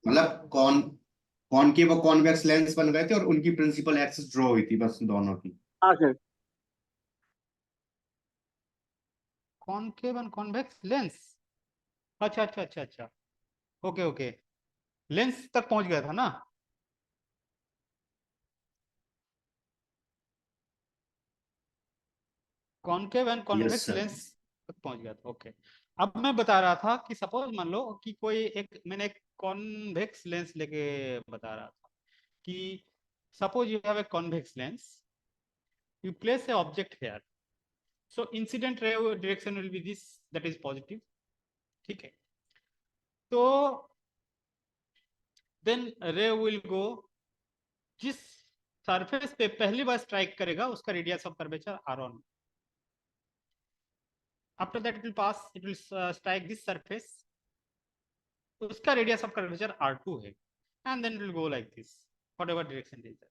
मतलब कॉनकेव और convex lens बन गए थे और उनकी प्रिंसिपल एक्सिस ड्रॉ हुई थी बस दोनों की। हाँ sir. Concave and convex lens. अच्छा अच्छा अच्छा अच्छा, ओके ओके, लेंस तक पहुंच गया था ना। Concave and yes convex sir. Lens तक पहुंच गया था, ओके। अब मैं बता रहा था कि सपोज मान लो कि कोई एक, मैंने एक कॉन्वेक्स लेंस लेके बता रहा था कि suppose you have a convex lens, you place a object here, so incident ray direction will be this, that is positive, ठीक है। तो देन रे विल गो, जिस सरफेस पे पहली बार स्ट्राइक करेगा उसका radius of curvature r1, after that it will pass, it will strike this surface, उसका रेडियस ऑफ कर्वेचर r2 है, and then it will go like this, whatever direction is that.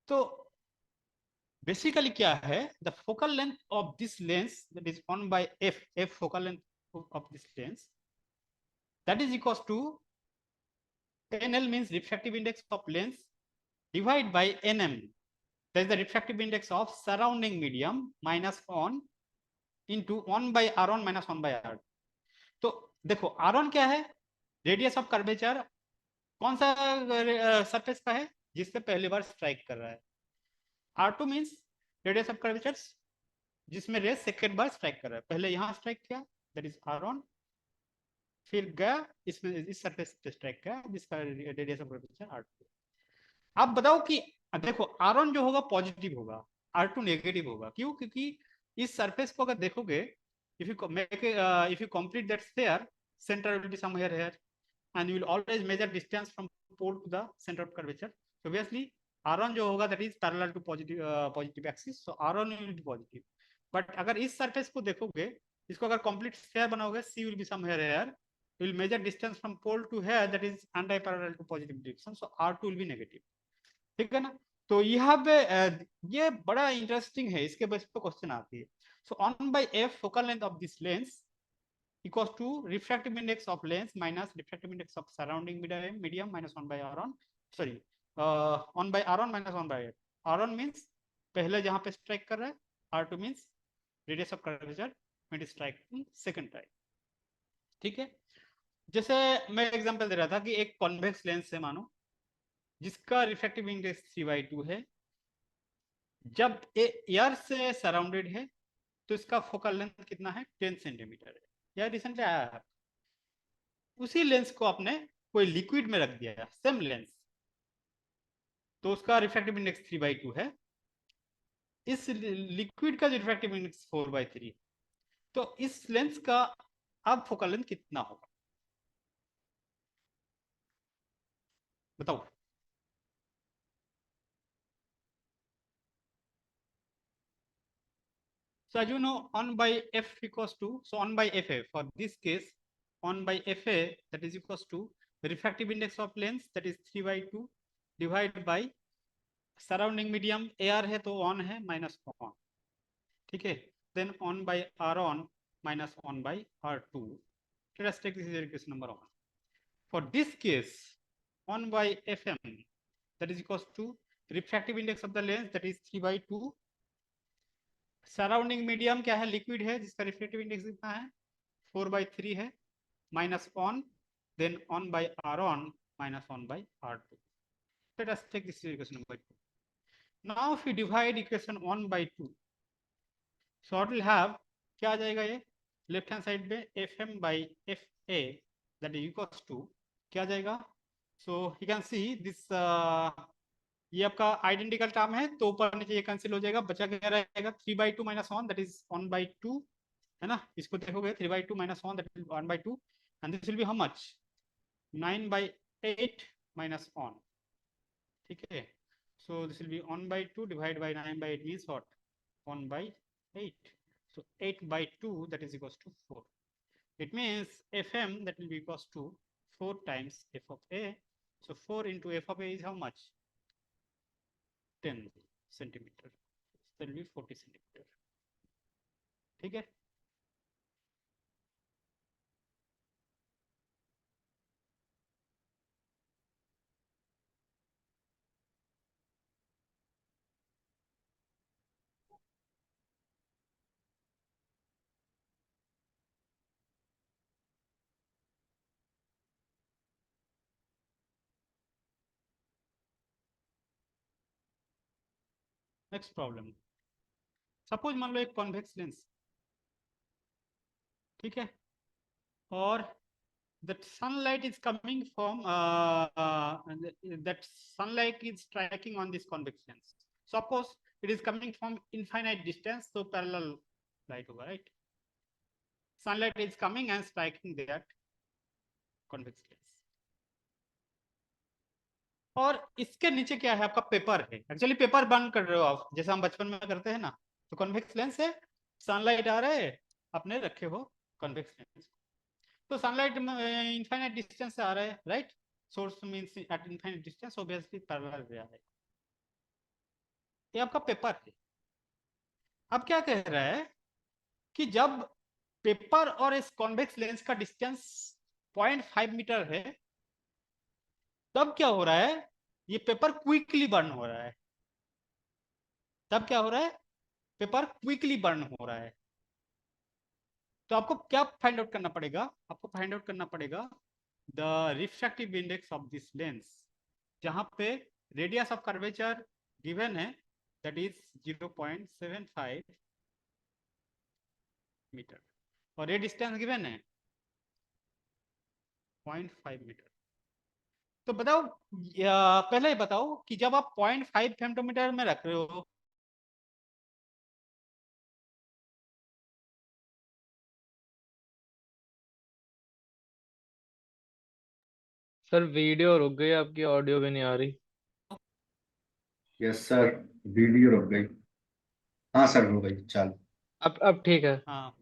तो basically क्या है, the focal length of this lens that is one by f focal length of this lens, that is equals to nl means refractive index of lens divided by nm, that is the refractive index of surrounding medium minus 1 into 1 by r1 minus 1 by r2। तो देखो r1 क्या है, radius of curvature कौन सा surface का है, जिससे पहली बार स्ट्राइक कर रहा है। r2 means radius of curvature जिसमें रे सेकेंड बार स्ट्राइक कर रहा है, पहले यहां स्ट्राइक किया, दैट इज r1, फिर गया इसमें इस सरफेस पे स्ट्राइक किया जिसका रेडियस ऑफ कर्वेचर r2। आप बताओ कि देखो r1 जो होगा पॉजिटिव होगा, r2 नेगेटिव होगा, क्यों? क्योंकि इस सरफेस को अगर देखोगे, if you make if you complete that sphere, center will be somewhere here, and you will always measure distance from pole to the center of curvature, so obviously r1 जो होगा that is parallel to positive axis, so r1 will be positive। but अगर इस surface को देखोगे, इसको अगर complete sphere बनाओगे, c will be somewhere here, you will measure distance from pole to here, that is anti-parallel to positive direction, so r2 will be negative, ठीक है ना। तो यहाँ पे ये बड़ा इंटरेस्टिंग है, इसके बेस पे क्वेश्चन आती है। So one by F focal length of this lens equals to refractive index of lens minus refractive index of surrounding medium minus 1 by r1, sorry 1 by r1 minus 1 by r1 means पहले जहां पे strike कर रहा है, r2 means radius of curvature when it striking second time, ठीक है। जैसे मैं एग्जांपल दे रहा था कि एक कॉन्वेक्स लेंस है मानो, जिसका रिफ्रैक्टिव इंडेक्स 3/2 है, जब एयर से सराउंडेड है तो इसका फोकल लेंथ कितना है, 10 सेंटीमीटर है। यह रिसेंटली आया है। उसी लेंस को आपने कोई लिक्विड में रख दिया, सेम लेंस, तो उसका रिफ्रैक्टिव इंडेक्स 3/2 है। इस लिक्विड का जो रिफ्रैक्टिव इंडेक्स 4/3, तो इस लेंस का अब फोकल लेंथ कितना होगा, बताओ। So as you know, 1 by f equals to, so 1 by fa, for this case 1 by fa, that is equals to refractive index of lens, that is 3/2 divided by surrounding medium air है तो 1 है minus 1, ठीक है। Then 1 by r1 minus 1 by r2, let us take this is equation number 1 for this case, 1 by fm, that is equals to refractive index of the lens, that is 3/2, surrounding medium क्या है, liquid है, जिसका refractive index कितना है, 4/3 है, minus 1, then 1 by r1 minus 1 by r2। let us take this equation number 2। now if we divide equation 1 by 2, so what will have, क्या आ जाएगा, ये लेफ्ट हैंड साइड पे fm by fa, that is equals to क्या आ जाएगा, so you can see this ये आपका identical term है तो ऊपर नीचे ये कैंसिल हो जाएगा, बचा क्या रहेगा, 3/2 minus 1, that is 1/2, है ना। इसको देखोगे 3/2 minus 1, that is 1/2, and this will be how much, 9/8 minus 1, ठीक है। so this will be 1/2 divided by 9/8 means what, 1/8, so 8/2, that is equals to 4, it means fm that will be equals to 4 times f of a, so 4 into f of a is how much, 10 centimetre, that will be 40 centimetre, ठीक है। Next problem, suppose मान लो एक convex lens, ठीक है, और that sunlight is coming from that sunlight is striking on this convex lens. So of course it is coming from infinite distance, so parallel light होगा, right? Sunlight is coming and striking that convex lens. और इसके नीचे क्या है, आपका paper है। Actually paper burn कर रहे हो आप, जैसे हम बचपन में करते हैं ना। तो कॉन्वेक्स लेंस है, सनलाइट आ रहा है, आपने रखे हो कॉन्वेक्स लेंस, तो सनलाइट इनफाइनाइट डिस्टेंस से आ रहा है, right? Source means eight infinite distance, obviously parallel रे आ रहा है। ये आपका पेपर है। अब क्या कह रहा है कि जब पेपर और इस कॉन्वेक्स लेंस का डिस्टेंस 0.5 मीटर है, तब क्या हो रहा है, ये पेपर क्विकली बर्न हो रहा है। तब क्या हो रहा है, पेपर क्विकली बर्न हो रहा है। तो आपको क्या फाइंड आउट करना पड़ेगा, आपको फाइंड आउट करना पड़ेगा the refractive index of this lens, जहां पे रेडियस ऑफ कर्वेचर गिवन है, दैट इज 0.75 मीटर, और ये डिस्टेंस गिवन है 0.5 मीटर। तो बताओ, पहले ही बताओ कि जब आप 0.5 फेमटोमीटर में रख रहे हो, सर वीडियो रुक गई, आपकी ऑडियो भी नहीं आ रही। यस सर, वीडियो रुक गई। हाँ सर, हो गई, चल। अब ठीक है। हाँ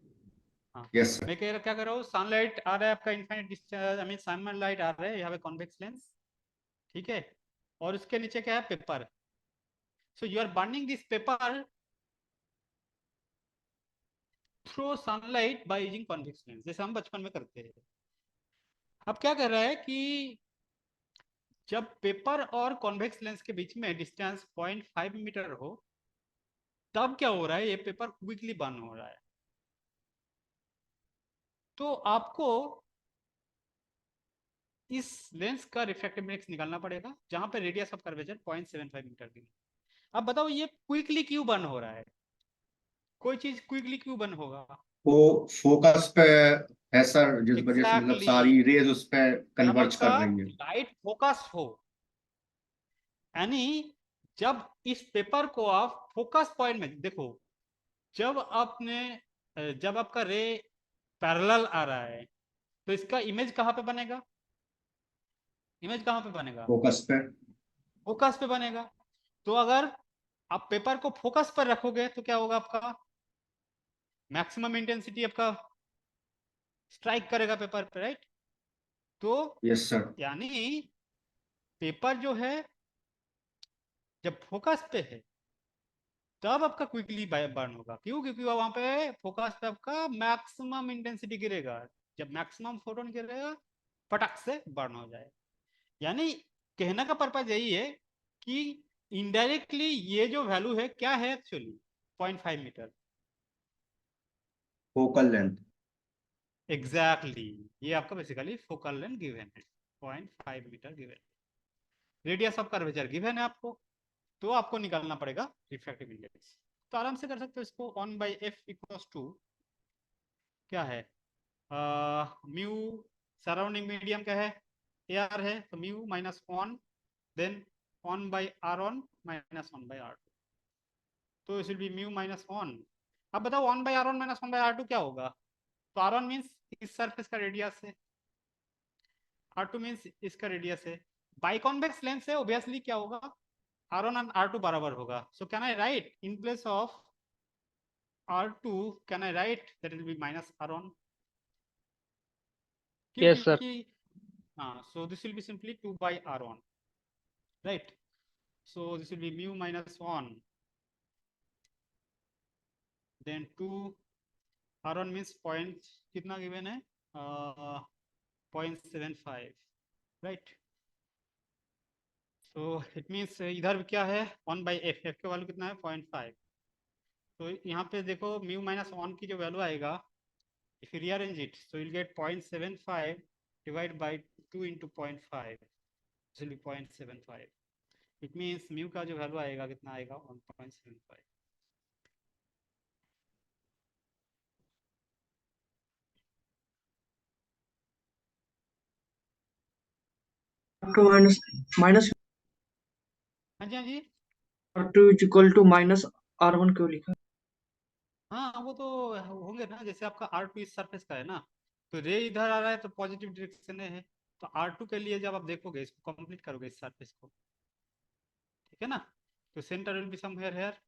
हाँ, यस सर। मैं क्या कर रहा हूँ, सनलाइट आ रहा है आपका infinite distance, I mean sunlight आ रहा है यहाँ पे कॉन्वेक्स लेंस, ठीक है, और उसके नीचे क्या है, paper. So you are burning this paper through sunlight by using convex lens, जैसे हम बचपन में करते हैं। अब क्या कर रहा है कि जब पेपर और कॉन्वेक्स लेंस के बीच में डिस्टेंस 0.5 मीटर हो, तब क्या हो रहा है, ये पेपर क्विकली बर्न हो रहा है। तो आपको इस लेंस का रिफ्रैक्टिव इंडेक्स निकालना पड़ेगा, जहां पे रेडियस ऑफ कर्वेचर 0.75 मीटर दी। अब बताओ ये क्विकली क्यों बर्न हो रहा है, कोई चीज क्विकली क्यों बर्न होगा? वो फोकस पे है सर, जिस वजह से मतलब एग्जैक्टली, सारी रेज उस पे जब कन्वर्ज आपका कर रही है। लाइट फोकस हो, यानी जब इस पेपर को आप फोकस पॉइंट में देखो, जब आपने जब आपका रे पैरेलल आ रहा है, तो इसका इमेज कहाँ पे बनेगा, इमेज कहाँ पे बनेगा, फोकस पे। फोकस पे बनेगा। तो अगर आप पेपर को फोकस पर रखोगे तो क्या होगा, आपका मैक्सिमम इंटेंसिटी आपका स्ट्राइक करेगा पेपर पे, राइट? तो यस सर। यानी पेपर जो है जब फोकस पे है, तब आपका क्विकली बर्न होगा। क्यों? क्योंकि वहां पे फोकस पे आपका मैक्सिमम इंटेंसिटी गिरेगा। जब मैक्सिमम फोटोन गिरेगा, फटक से बर्न हो जाए। यानी कहने का पर्पज यही है कि इनडायरेक्टली ये जो वैल्यू है क्या है, actually 0.5 metre. Focal length. Exactly, ये आपका बेसिकली फोकल लेंथ गिवन है, 0.5 मीटर गिवन है। रेडियस ऑफ कर्वेचर गिवन है आपको, तो आपको निकालना पड़ेगा रिफ्रैक्टिव इंडेक्स। तो आराम से कर सकते हो इसको, 1/f इक्वल्स टू क्या है, म्यू सराउंडिंग मीडियम क्या है, एआर है, तो mu minus 1, then 1/r1 minus 1/r2, तो it will be mu minus 1। अब बताओ 1/r1 माइनस 1/r2 क्या होगा? तो r1 मींस इस सरफेस का रेडियस है, r2 मींस इसका रेडियस है। बाइकॉन्वेक्स लेंस है, ऑब्वियसली क्या होगा, r1 एंड r2 बराबर होगा। So can I right in place of r2, can I right that will be minus r1? क्यों? Yes sir. क्योंकि हाँ, so this will be simply 2/r1, right? So this will be mu minus 1, then 2 r1 means point कितना given है, 0.75, right? So it means इधर क्या है, 1/f, f का value कितना है 0.5। तो यहाँ पे देखो mu minus 1 की जो वैल्यू आएगा, if you rearrange it, so you'll get 0.75 divided by 2 into 0.5, this will be 0.75। It means mu का जो वैल्यू आएगा कितना आएगा 1.75। टू माइनस माइनस हाँ जी हाँ जी, R2 is equal to minus R1 क्यों लिखा? हाँ वो तो होंगे ना, जैसे आपका R2 इस सरफेस का है ना, तो रे इधर आ रहा है तो पॉजिटिव डायरेक्शन है, तो R2 के लिए जब आप देखोगे इसको कंप्लीट करोगे इस सरफेस को, ठीक है ना, तो centre will be somewhere here,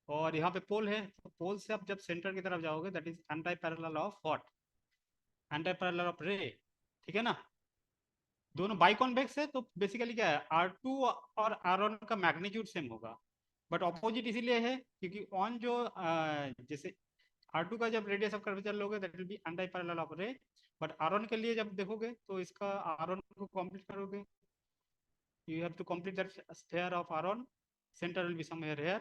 और यहाँ पे पोल है, तो पोल से आप जब सेंटर की तरफ जाओगे that is anti parallel of what, anti parallel of रे, ठीक है ना। दोनों बाई कॉन्वेक्स है तो बेसिकली क्या है, R2 और R1 का मैग्नीट्यूड सेम होगा, बट ऑपोजिट इसीलिए है क्योंकि ऑन जो जैसे R2 का जब रेडियस ऑफ कर्वेचर लोगे that will be anti parallel of रे, बट R1 के लिए जब देखोगे तो इसका R1 को कंप्लीट करोगे, you have to complete that sphere of R1, center will be somewhere here,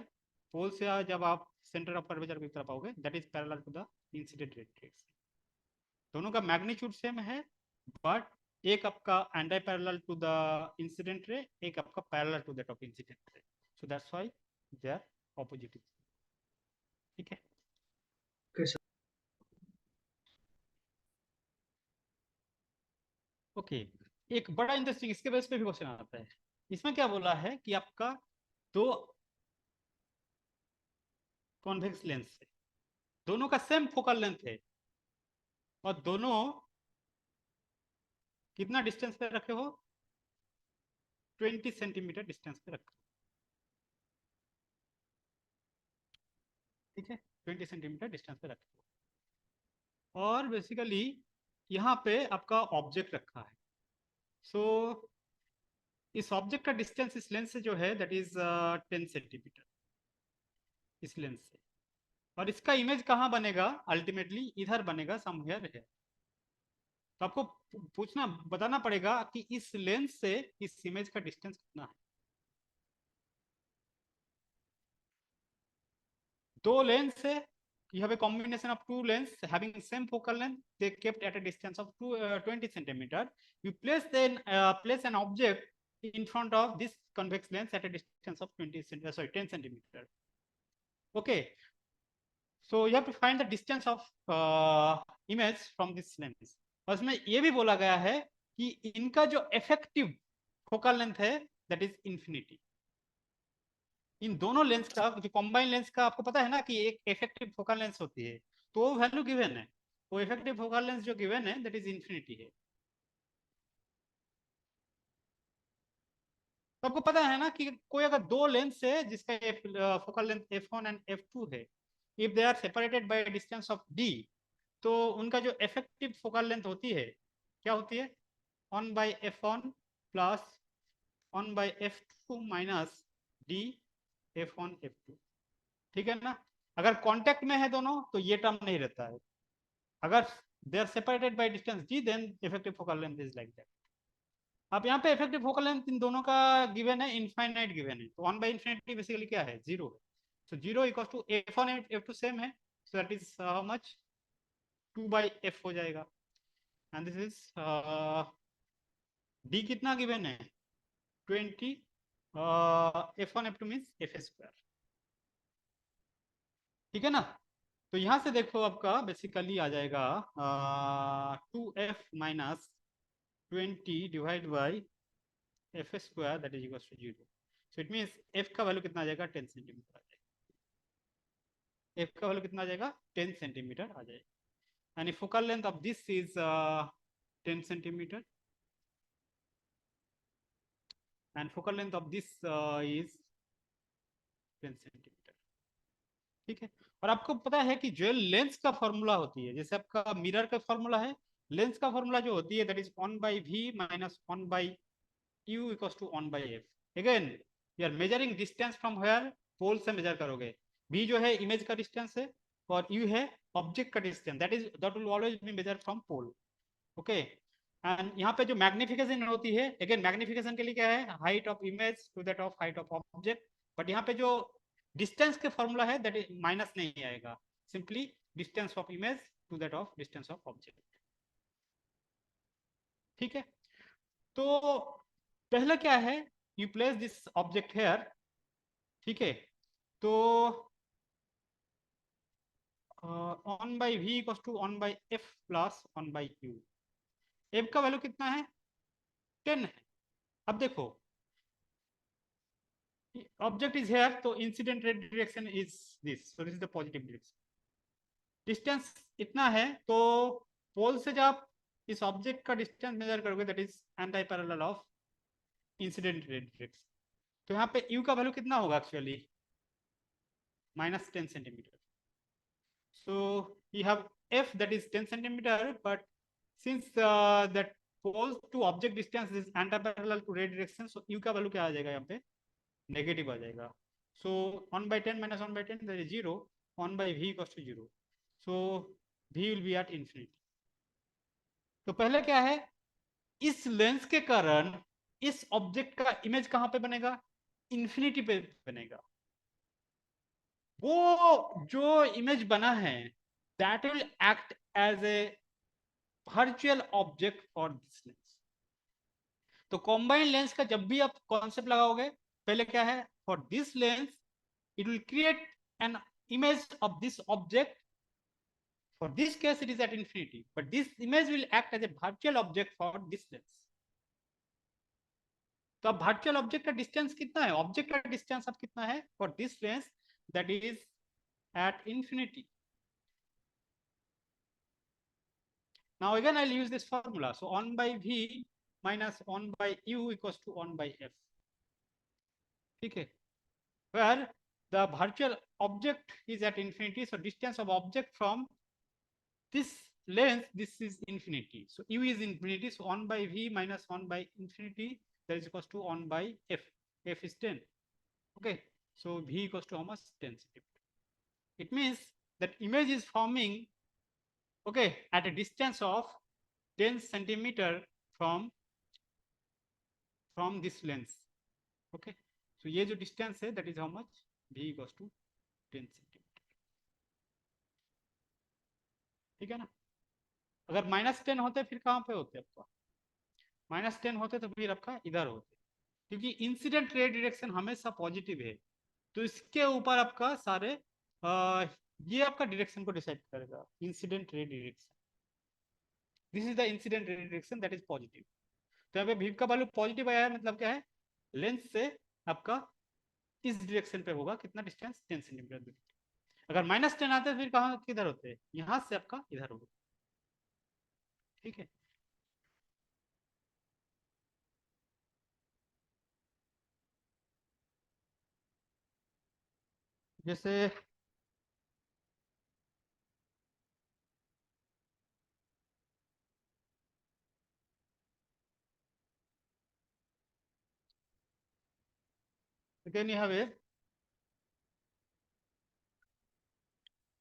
पोल से जब आप सेंटर ऑफ कर्वेचर की तरफ आओगे that is parallel to the incident ray direction, दोनों का मैग्नीट्यूड सेम है, बट एक आपका anti parallel to the incident ray, एक आपका parallel to that of incident ray, so that's why they are opposite, ठीक है। कैसे? ओके, एक बड़ा इंटरेस्टिंग इसके बेस पे भी क्वेश्चन आता है, इसमें क्या बोला है कि आपका दो कॉन्वेक्स लेंस है, दोनों का सेम फोकल लेंथ है, और दोनों कितना डिस्टेंस पे रखे हो, 20 सेंटीमीटर डिस्टेंस पे रखे, ठीक है, 20 सेंटीमीटर डिस्टेंस पे रखे हो, और बेसिकली यहाँ पे आपका ऑब्जेक्ट रखा है, सो इस ऑब्जेक्ट का डिस्टेंस इस लेंस से जो है दैट इज 10 सेंटीमीटर इस लेंस से, और इसका इमेज कहाँ बनेगा, अल्टीमेटली इधर बनेगा समवेयर है, तो आपको पूछना बताना पड़ेगा कि इस लेंस से इस इमेज का डिस्टेंस कितना है, दो लेंस है, you have a combination of two lens having same focal length, they kept at a distance of 20 centimeter, you place an object in front of this convex lens at a distance of 10 centimeter, okay, so you have to find the distance of image from this lens, और इसमें ये भी बोला गया है कि इनका जो इफेक्टिव फोकल लेंथ है दैट इज इंफिनिटी, इन दोनों लेंस का जो कॉम्बाइन लेंस का आपको पता है ना कि एक इफेक्टिव फोकल लेंस होती है, तो वो वैल्यू गिवन है, वो इफेक्टिव फोकल लेंस जो गिवन है दैट इज इंफिनिटी है, तो आपको पता है ना कि कोई अगर दो लेंस है जिसका focal length f1 and f2 है, if they are separated by distance of d, तो उनका जो इफेक्टिव फोकल लेंथ होती है क्या होती है, 1/f1 plus 1/f2 minus d f1 f2, ठीक है ना। अगर कांटेक्ट में है दोनों तो ये टर्म नहीं रहता है, अगर they are separated by distance d then effective focal length is like that. अब यहाँ पे इफेक्टिव फोकल लेंथ इन दोनों का गिवन है, इनफाइनाइट गिवन है, तो 1/infinity बेसिकली क्या है, 0 है, so 0 equals to f1 and f2 same है, so that is how much 2/f हो जाएगा, एंड दिस इज d कितना गिवन है 20, f1 f2 means f square, ठीक है ना। तो यहाँ से देखो आपका बेसिकली आ जाएगा 2f minus 20 divide by F square that is equal to 0, so it means f का वैल्यू कितना आ जाएगा 10 सेंटीमीटर आ जाएगा, f का वैल्यू कितना आ जाएगा 10 सेंटीमीटर आ जाएगा, यानी focal length of this is 10 centimetre and focal length of this is 10 centimetre, ठीक है। और आपको पता है कि जो लेंस का फॉर्मूला होती है, जैसे आपका मिरर का फॉर्मूला है, लेंस का फॉर्मूला जो होती है that is 1/v minus 1/u equals to 1/f, again you are measuring distance from where, pole से मेजर करोगे, v जो है इमेज का डिस्टेंस है और u है ऑब्जेक्ट का distance, that will always be measure from pole, okay. And यहाँ पे जो मैग्निफिकेशन होती है, अगेन मैग्निफिकेशन के लिए क्या है, height of image to that of height of object, but यहाँ पे जो डिस्टेंस के फॉर्मूला है दैट इज माइनस नहीं आएगा, simply distance of image to that of distance of object, ठीक है। तो पहला क्या है you place this object here, ठीक है, तो one by V equals to one by F plus one by U. F का वैल्यू कितना है, 10 है। अब देखो ऑब्जेक्ट इज हेयर, तो incident direction is this, so this is the positive direction. Distance इतना है, तो पोल से जब आप इस ऑब्जेक्ट का डिस्टेंस मेजर करोगे that is anti parallel of incident direction. तो यहाँ पे यू का वैल्यू कितना होगा actually, -10 centimetre. So you have f that is 10 centimeter, but since that pole to object distance is anti-parallel to ray direction, so u का value क्या आ जाएगा, यहाँ पे नेगेटिव आ जाएगा। So 1/10 minus 1/10 that is 0, 1/v equals to 0, so v will be at infinity। तो पहले क्या है, इस लेंस के कारण इस ऑब्जेक्ट का इमेज कहां पे बनेगा, इंफिनिटी पे बनेगा। वो जो इमेज बना है that will act as a virtual object for this lens। तो कॉम्बाइंड लेंस का जब भी आप कॉन्सेप्ट लगाओगे, पहले क्या है, for this lens it will create an image of this object, for this case it is at infinity, but this image will act as a virtual object for this lens। तो अब virtual object का distance कितना है, object का distance अब कितना है for this lens, that is at infinity। Now again I'll use this formula, so 1 by v minus 1 by u equals to 1 by f, ठीक है, where the virtual object is at infinity, so distance of object from this length, this is infinity, so u is infinity, so 1 by v minus 1 by infinity, that is equals to 1 by f, f is 10, okay, so v equals to how much, 10 centimeter। It means that image is forming, okay, at a distance of 10 centimeter from this lens, okay, so ये जो distance है that is how much, v equals to 10 centimeter, ठीक है ना। अगर -10 होते फिर कहाँ पे होते, आपका -10 होते तो फिर आपका इधर होते, क्योंकि इंसिडेंट रे डायरेक्शन हमेशा पॉजिटिव है, तो इसके ऊपर आपका सारे ये आपका डायरेक्शन को डिसाइड करेगा, incident ray direction, this is the incident ray direction that is positive. तो यहाँ पे v का वैल्यू पॉजिटिव आया है, मतलब क्या है, लेंस से आपका इस डायरेक्शन पे होगा कितना डिस्टेंस, 10 सेंटीमीटर दूर। अगर -10 आते फिर कहाँ किधर होते, यहाँ से आपका इधर होगा, ठीक है। जैसे again you have a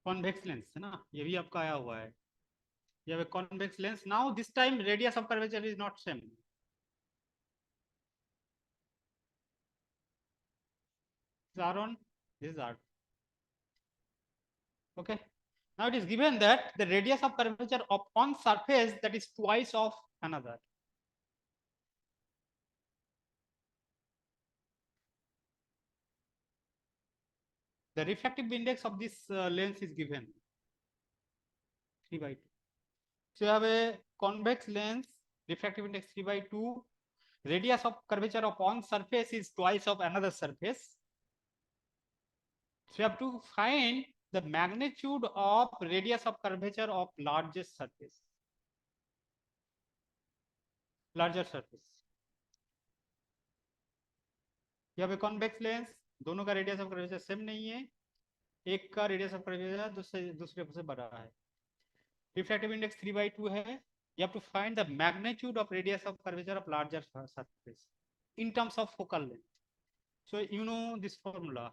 convex lens, है ना, ये भी आपका आया हुआ है, you have a convex lens, now this time radius of curvature is not same, this is R1, this is R2, okay, now it is given that the radius of curvature of one surface that is twice of another, the refractive index of this lens is given 3/2, so you have a convex lens, refractive index 3/2, radius of curvature of one surface is twice of another surface, so you have to find the magnitude of radius of curvature of largest surface, larger surface। you have a convex lens, दोनों का radius of curvature same नहीं है, एक का radius of curvature दूसरे से बड़ा है, रिफ्रैक्टिव इंडेक्स 3/2 है, you have to find the magnitude of radius of curvature of larger surface in terms of focal length, so you know this formula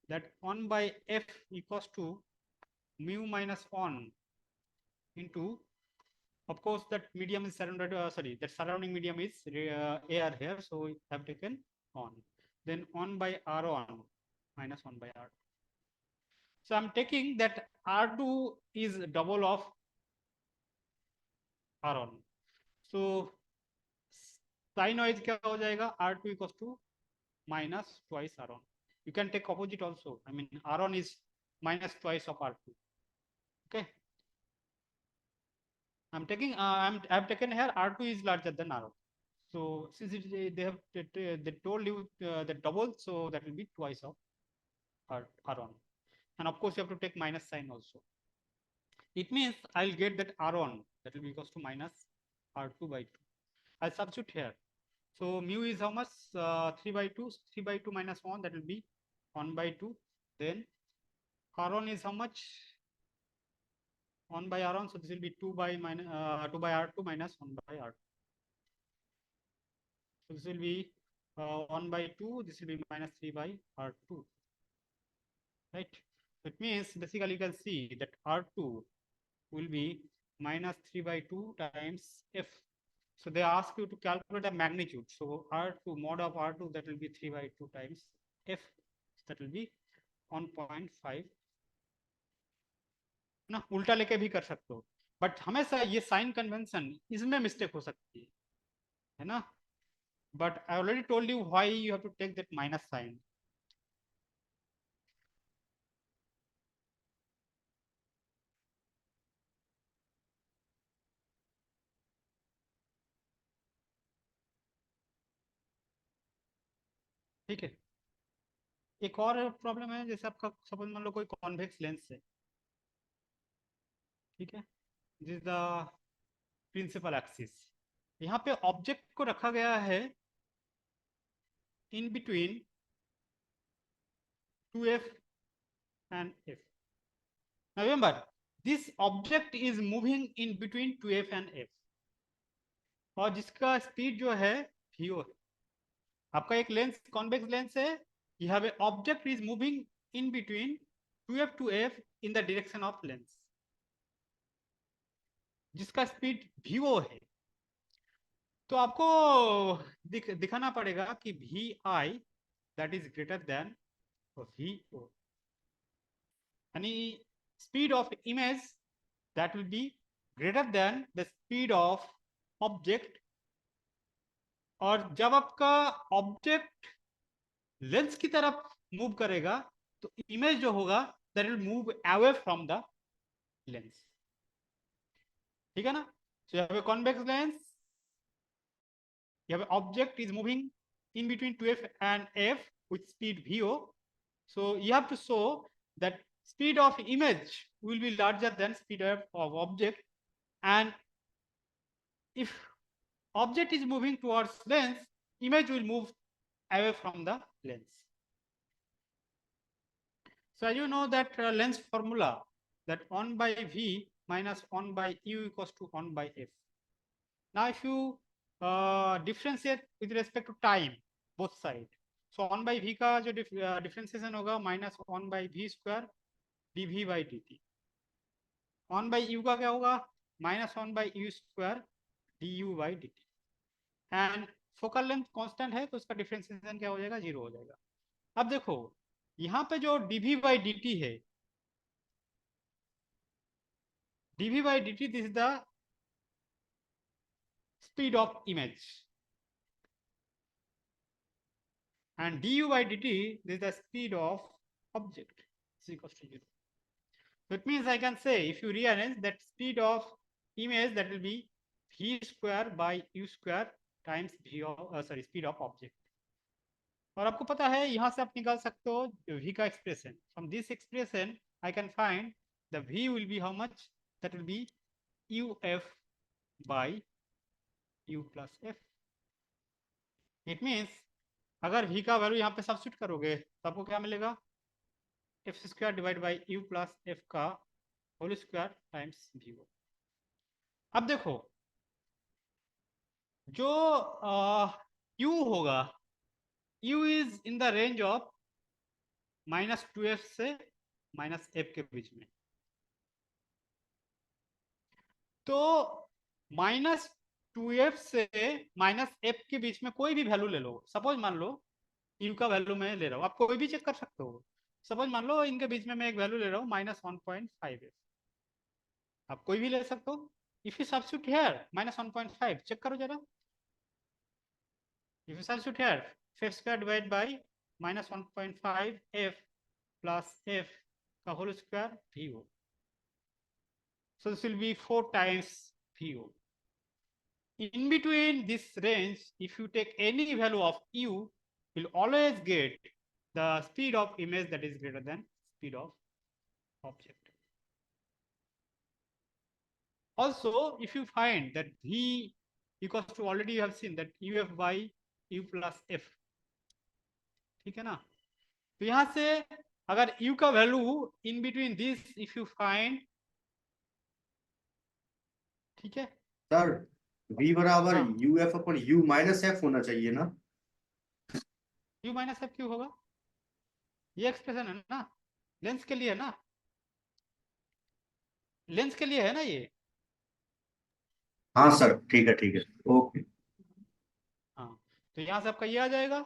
that 1 by f equals to mu minus 1 into, of course that medium is surrounded, that surrounding medium is air here, so we have taken on, then 1 by R1 minus 1 by R2, so I'm taking that R2 is double of R1, so sign wise क्या हो जाएगा, R2 equal to minus twice R1. You can take opposite also. I mean R1 is minus twice of R2. Okay. I've taken here R2 is larger than R1. So since they told you the double, so that will be twice of R1. And of course you have to take minus sign also. It means I'll get that R1 that will be equals to minus R2 by 2. I'll substitute here. So mu is how much? 3 by 2. 3 by 2 minus 1, that will be 1 by 2. Then R1 is how much? 1 by R1. So this will be 2 by R2 minus 1 by R2. So this will be 1 by 2. This will be minus 3 by R2. Right? It means basically you can see that R2 will be minus 3 by 2 times F. So they ask you to calculate the magnitude. So R2 mod of R2, that will be 3 by 2 times F. That will be 1.5. ना उल्टा लेके भी कर सकते हो, but हमेशा ये sign convention इसमें मिस्टेक हो सकती है ना. But I already told you why you have to take that minus sign. ठीक है. एक और प्रॉब्लम है, जैसे आपका सपोज मान लो कोई कॉन्वेक्स लेंस है, ठीक है, दिस द प्रिंसिपल एक्सिस. यहाँ पे ऑब्जेक्ट को रखा गया है in between 2f and f. Now remember, this object is moving in between 2f and f. और जिसका स्पीड जो है vo है. आपका एक लेंस कॉन्वेक्स लेंस है, you have a object is moving in between 2f to f in the direction of lens, जिसका speed vo है. तो आपको दिखाना पड़ेगा कि vi that is greater than vo. यानी speed of image that will be greater than the speed of object. और जब आपका ऑब्जेक्ट लेंस की तरफ मूव करेगा तो इमेज जो होगा that will move away from the lens. ठीक है ना. So you have a convex lens, you have an object is moving in between 2f and f with speed vo. So you have to show that speed of image will be larger than speed of object, and if object is moving towards lens, image will move away from the lens. So you know that lens formula, that 1 by v minus 1 by u equals to 1 by f. Now if you differentiate with respect to time both side, so 1 by v का जो differentiation होगा minus 1 by v square dv by dt. 1 by u का क्या होगा minus 1 by u square du by dt. And focal length constant है तो उसका differentiation क्या हो जाएगा, 0 हो जाएगा. अब देखो यहाँ पे जो dv by dt है, dv by dt this is the speed of image, and du by dt this is the speed of object is equals to 0. So it means I can say, if you rearrange that speed of image, that will be v square by u square times v of speed of object. और आपको पता है यहाँ से आप निकाल सकते हो v का expression. From this expression I can find the v will be how much, that will be uf by u plus f. It means अगर v का वैल्यू यहाँ पे सब्स्टिट्यूट करोगे तो आपको क्या मिलेगा, f square divide by u plus f का होल स्क्वायर टाइम्स vo. अब देखो जो u होगा, u is in the range of -2f से -f के बीच में. तो -2f से -f के बीच में कोई भी वैल्यू ले लो. सपोज मान लो u का वैल्यू मैं ले रहा हूँ, आप कोई भी चेक कर सकते हो. सपोज मान लो इनके बीच में मैं एक वैल्यू ले रहा हूँ -1.5f, आप कोई भी ले सकते हो. If you substitute here -1.5, check करो जरा. If you substitute here, f square divided by minus 1.5 f plus f का whole square VO. So this will be 4 times VO. In between this range, if you take any value of u, you'll always get the speed of image that is greater than speed of object. Also, if you find that v equals to, already you have seen that uf by u plus f, ठीक है ना? तो यहां से अगर u का value in between this if you find, ठीक है सर v बराबर हाँ। uf अपन u माइनस f होना चाहिए ना? u माइनस एफ क्यों होगा? ये एक्सप्रेशन है ना, लेंस के लिए है ना, लेंस के लिए है ना ये। हाँ सर, ठीक है ओके। हाँ, तो यहाँ से आपका ये आ जाएगा,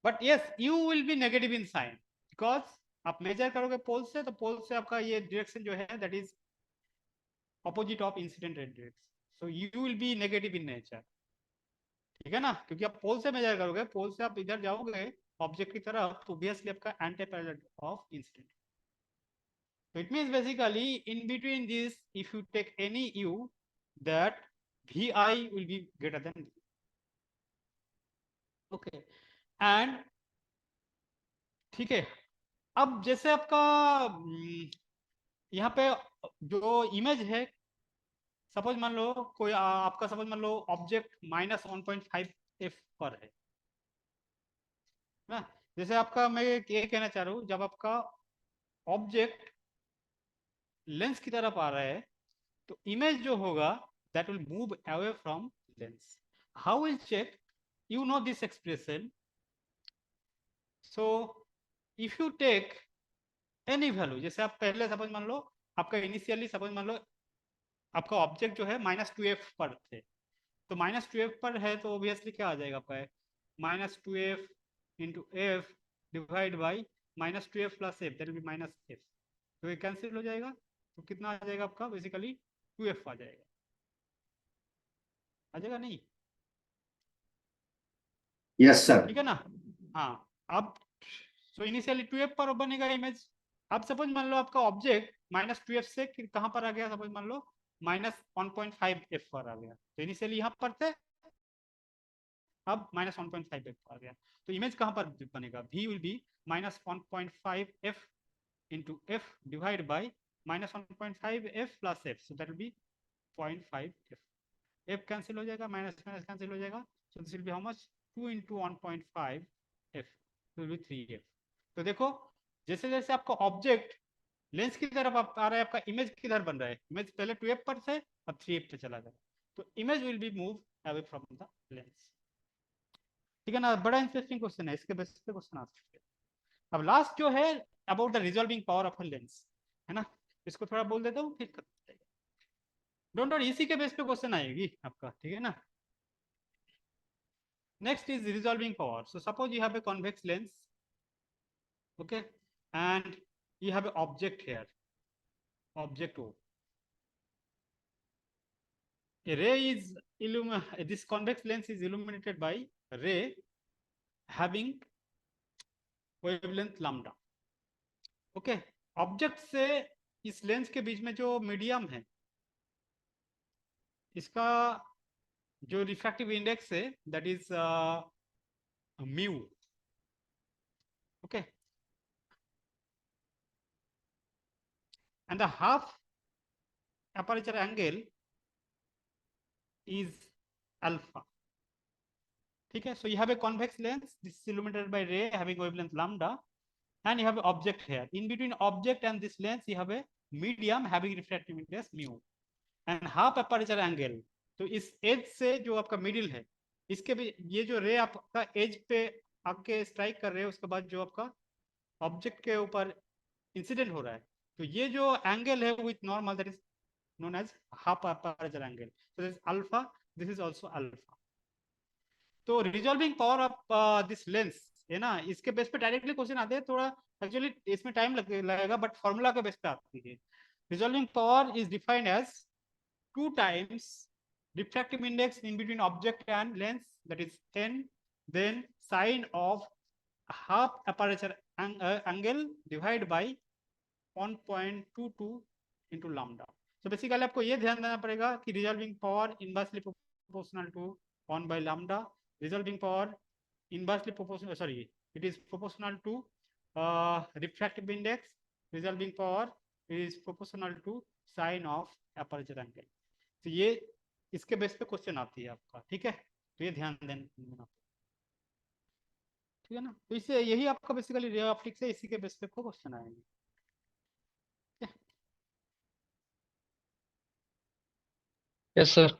but yes you will be negative in sign, because आप मेजर करोगे पोल से, तो पोल से आपका ये डायरेक्शन जो है that is opposite of incident ray direction, so you will be negative in nature, ठीक है ना, क्योंकि आप पोल से मेजर करोगे, पोल से आप इधर जाओगे ऑब्जेक्ट की तरफ, तो ऑब्वियसली आपका anti parallel of incident. So it means basically in between this, if you take any u, that vi will be greater than v. Okay, and ठीक है, अब जैसे आपका यहाँ पे जो इमेज है, सपोज मान लो कोई आपका सपोज मान लो ऑब्जेक्ट माइनस 1.5 f पर है ना, जैसे आपका मैं ये कहना चाह रहा हूँ, जब आपका ऑब्जेक्ट लेंस की तरफ आ रहा है, तो इमेज जो होगा that will move away from lens. How will check? You know this expression. So if you take any value, जैसे आप पहले सपोज मान लो आपका इनिशियली सपोज मान लो आपका ऑब्जेक्ट जो है -2f पर थे, तो -2f पर है, तो ऑब्वियसली क्या आ जाएगा आपका, -2f into F divide by -2f plus F, that will be -f, तो ये कैंसिल हो जाएगा, तो कितना आ जाएगा आपका, बेसिकली 2f आ जाएगा, आ जाएगा नहीं? Yes sir. ठीक है ना? हाँ, अब सो इनिशियली 2f पर बनेगा इमेज। अब सपोज मान लो आपका ऑब्जेक्ट -2f से कहां पर आ गया, सपोज मान लो -1.5f पर आ गया, तो इनिशियली यहां पर थे, अब -1.5f पर आ गया, तो इमेज कहां पर बनेगा, v will be -1.5f into f divide by -1.5f plus f, so that will be 0.5f, f cancel हो जाएगा, माइनस माइनस कैंसिल हो जाएगा, so this will be how much, 2 into 1.5 f will be 3f। तो देखो जैसे जैसे आपका object lens की तरफ आ रहा है, आपका इमेज किधर बन रहा है, इमेज पहले 2f पर से अब 3f पे चला गया, तो image will be move away from the lens, ठीक है ना? बड़ा इंटरेस्टिंग क्वेश्चन है, इसके बेस पे क्वेश्चन आ सकते हैं। अब लास्ट जो है about the resolving power of a lens, है ना, इसको थोड़ा बोल देता हूँ, फिर डोंट वरी, इसी के बेस पे क्वेश्चन आएगी आपका, ठीक है ना? Next is resolving power. So suppose you have a convex lens, okay, and you have an object here, object O. A ray is this convex lens is illuminated by a ray having wavelength lambda. Okay, object से इस lens के बीच में जो medium है, इसका जो refractive index है that is mu, okay, and the half aperture angle is alpha, ठीक है? So you have a convex lens, this is illuminated by ray having wavelength lambda, and you have an object here. In between object and this lens you have a medium having refractive index mu and half aperture angle. तो इस as से जो आपका middle है, इसके भी ये जो रे आपका एज पे आके स्ट्राइक कर रहे हैं, उसके बाद जो आपका ऑब्जेक्ट के ऊपर इंसिडेंट हो रहा है, तो ये जो एंगल है with normal that is known as half aperture angle. So this is alpha, this is also alpha. तो resolving power of this lens है ना, इसके बेस पे डायरेक्टली क्वेश्चन आते हैं, थोड़ा एक्चुअली इसमें टाइम लगेगा, बट फॉर्मूला के बेस पे आती है। Resolving power is defined as 2 times refractive index in between object and lens, that is n then sine of half aperture angle divided by 1.22 into lambda. So basically आपको ये ध्यान देना पड़ेगा कि resolving power inversely proportional to 1 by lambda, resolving power inversely proportional, sorry, it is proportional to refractive index, resolving power is proportional to sine of aperture angle. तो ये इसके base पे क्वेश्चन आती है आपका, ठीक है, तो ये ध्यान देना, ठीक है ना। तो इससे यही आपका बेसिकली रे ऑप्टिक्स है, इसी के बेस पे क्वेश्चन आएंगे। Yes sir.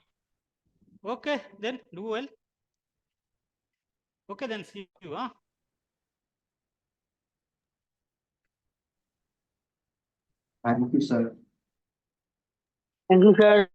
Okay, then do well. Okay, then see you, huh? Thank you, sir. Thank you, sir.